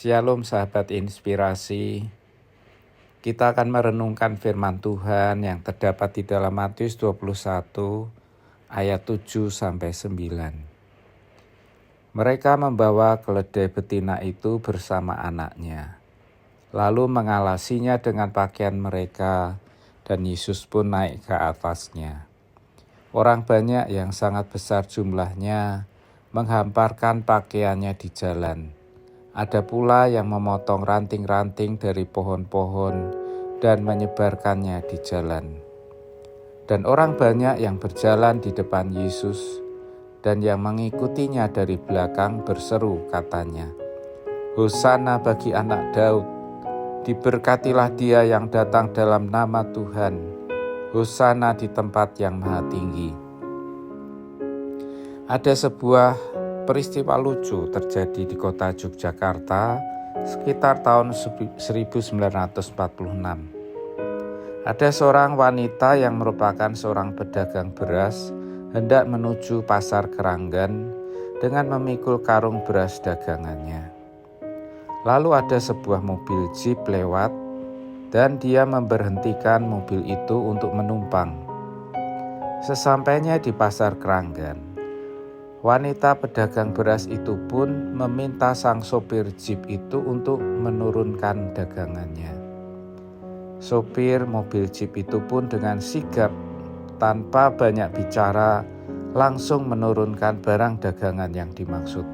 Shalom sahabat inspirasi. Kita akan merenungkan firman Tuhan yang terdapat di dalam Matius 21 ayat 7 sampai 9. Mereka membawa keledai betina itu bersama anaknya, lalu mengalasinya dengan pakaian mereka, dan Yesus pun naik ke atasnya. Orang banyak yang sangat besar jumlahnya menghamparkan pakaiannya di jalan. Ada pula yang memotong ranting-ranting dari pohon-pohon dan menyebarkannya di jalan. Dan orang banyak yang berjalan di depan Yesus dan yang mengikutinya dari belakang berseru katanya, "Hosana bagi anak Daud, diberkatilah dia yang datang dalam nama Tuhan, Hosana di tempat yang maha tinggi." Ada sebuah peristiwa lucu terjadi di kota Yogyakarta sekitar tahun 1946. Ada seorang wanita yang merupakan seorang pedagang beras hendak menuju pasar Keranggan dengan memikul karung beras dagangannya. Lalu ada sebuah mobil jeep lewat dan dia memberhentikan mobil itu untuk menumpang. Sesampainya di pasar Keranggan, wanita pedagang beras itu pun meminta sang sopir jeep itu untuk menurunkan dagangannya. Sopir mobil jeep itu pun dengan sigap, tanpa banyak bicara, langsung menurunkan barang dagangan yang dimaksud.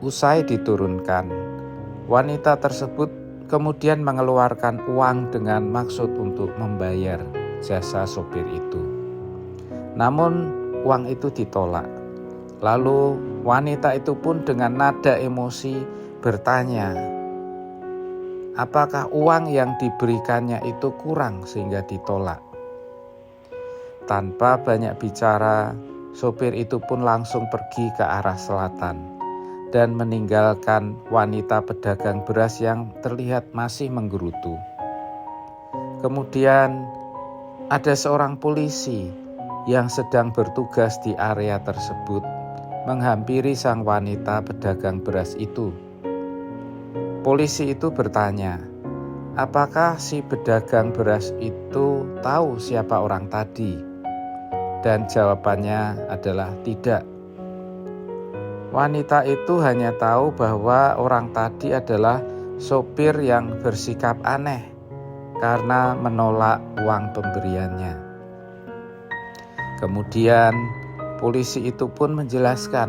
Usai diturunkan, wanita tersebut kemudian mengeluarkan uang dengan maksud untuk membayar jasa sopir itu. Namun uang itu ditolak. Lalu wanita itu pun dengan nada emosi bertanya, apakah uang yang diberikannya itu kurang sehingga ditolak? Tanpa banyak bicara, sopir itu pun langsung pergi ke arah selatan dan meninggalkan wanita pedagang beras yang terlihat masih menggerutu. Kemudian ada seorang polisi yang sedang bertugas di area tersebut menghampiri sang wanita pedagang beras itu. Polisi itu bertanya, apakah si pedagang beras itu tahu siapa orang tadi? Dan jawabannya adalah tidak. Wanita itu hanya tahu bahwa orang tadi adalah sopir yang bersikap aneh karena menolak uang pemberiannya. Kemudian polisi itu pun menjelaskan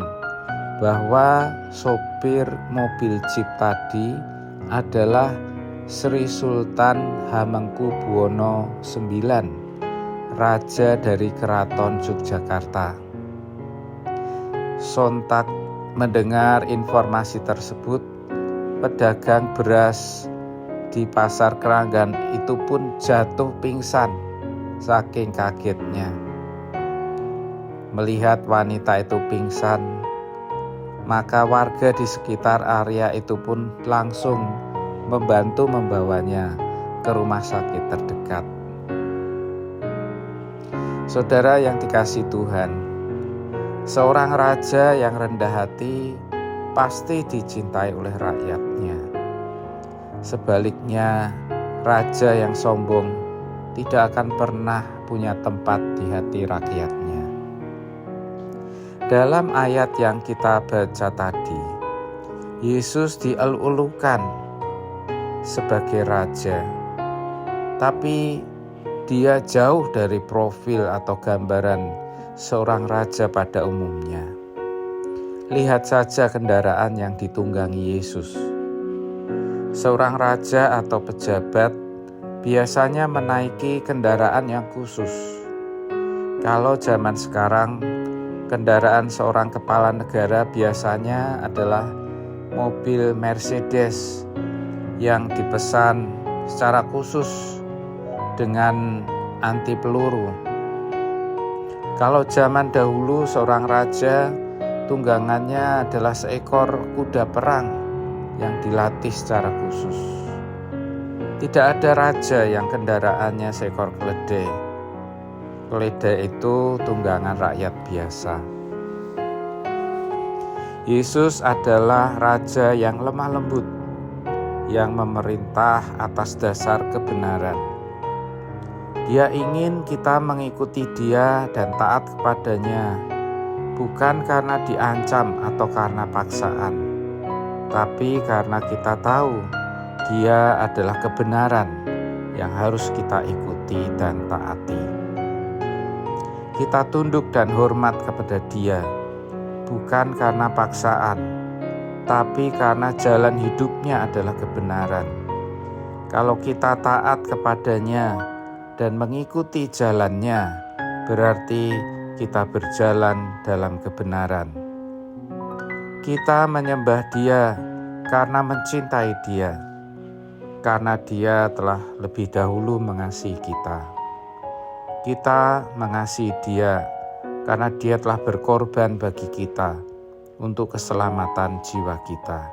bahwa sopir mobil jeep tadi adalah Sri Sultan Hamengkubuwono IX, Raja dari Keraton Yogyakarta. Sontak mendengar informasi tersebut, pedagang beras di pasar Keranggan itu pun jatuh pingsan saking kagetnya. Melihat wanita itu pingsan, maka warga di sekitar area itu pun langsung membantu membawanya ke rumah sakit terdekat. Saudara yang dikasihi Tuhan, seorang raja yang rendah hati pasti dicintai oleh rakyatnya. Sebaliknya, raja yang sombong tidak akan pernah punya tempat di hati rakyatnya. Dalam ayat yang kita baca tadi, Yesus dielulukan sebagai raja, tapi dia jauh dari profil atau gambaran seorang raja pada umumnya. Lihat saja kendaraan yang ditunggangi Yesus. Seorang raja atau pejabat biasanya menaiki kendaraan yang khusus. Kalau zaman sekarang, kendaraan seorang kepala negara biasanya adalah mobil Mercedes yang dipesan secara khusus dengan anti peluru. Kalau zaman dahulu seorang raja, tunggangannya adalah seekor kuda perang yang dilatih secara khusus. Tidak ada raja yang kendaraannya seekor keledai. Keledai itu tunggangan rakyat biasa. Yesus adalah Raja yang lemah lembut, yang memerintah atas dasar kebenaran. Dia ingin kita mengikuti Dia dan taat kepadanya, bukan karena diancam atau karena paksaan, tapi karena kita tahu Dia adalah kebenaran yang harus kita ikuti dan taati. Kita tunduk dan hormat kepada Dia, bukan karena paksaan, tapi karena jalan hidupnya adalah kebenaran. Kalau kita taat kepadanya dan mengikuti jalannya, berarti kita berjalan dalam kebenaran. Kita menyembah Dia karena mencintai Dia, karena Dia telah lebih dahulu mengasihi kita. Kita mengasihi Dia karena Dia telah berkorban bagi kita untuk keselamatan jiwa kita.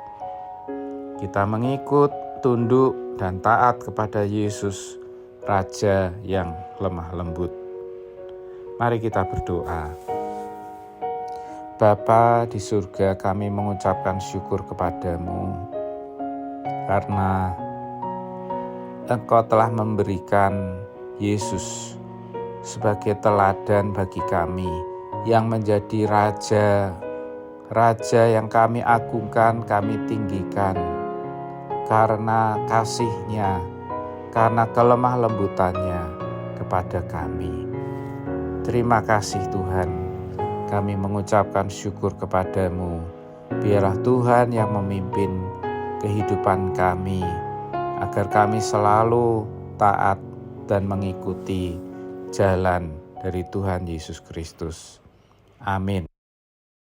Kita mengikut, tunduk, dan taat kepada Yesus, Raja yang lemah lembut. Mari kita berdoa. Bapa di surga, kami mengucapkan syukur kepadamu karena Engkau telah memberikan Yesus sebagai teladan bagi kami yang menjadi Raja yang kami agungkan, kami tinggikan karena kasih-Nya, karena kelemah lembutannya kepada kami. Terima kasih Tuhan, kami mengucapkan syukur kepadamu. Biarlah Tuhan yang memimpin kehidupan kami, agar kami selalu taat dan mengikuti jalan dari Tuhan Yesus Kristus. Amin.